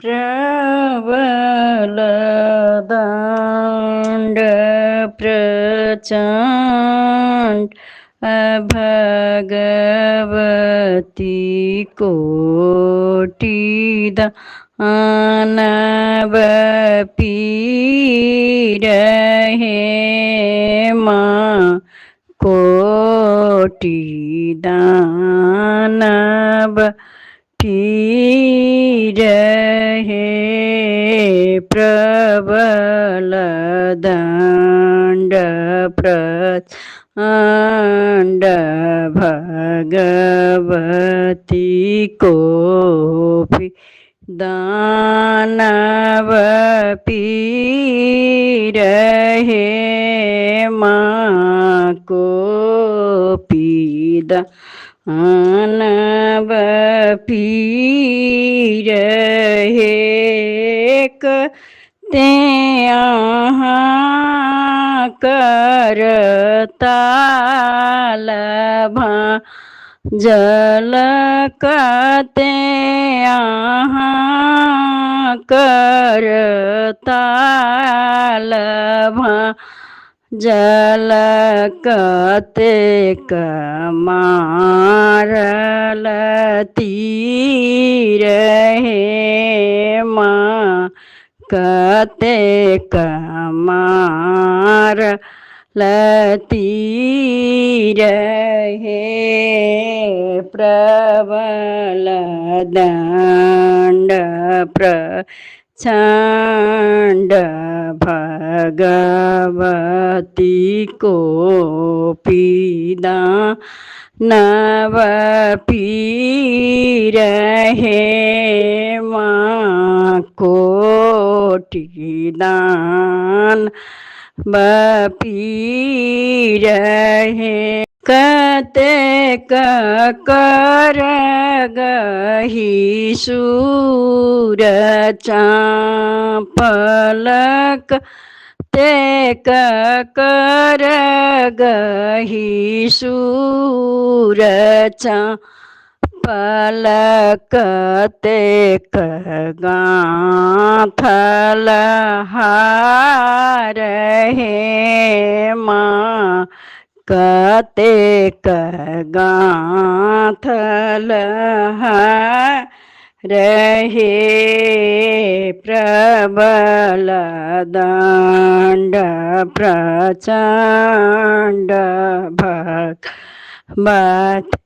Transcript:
प्रबल दंड प्रचंड भगवती कोटि दानव पीर हे माँ कोटि दानव पीर हे प्रबल दंड प्रचंड भगवती कोटि दानव पीर हे माँ कोटि दानव पीर हे ते अहाँ करताल जल कते अहाँ करताल जल कतेक मारल तीर हे माँ कतेक मारल तीर हे प्रबल दंड प्रचंड भगवती कोटि दानव पीर हे माँ कोटि दानव पीर हे कतेक कर गही सूर चापलक तेक कर गही सूर चापलक तेक गांथल हार हे माँ कतेक गांथल रहे प्रबल दंड प्रचंड भगवती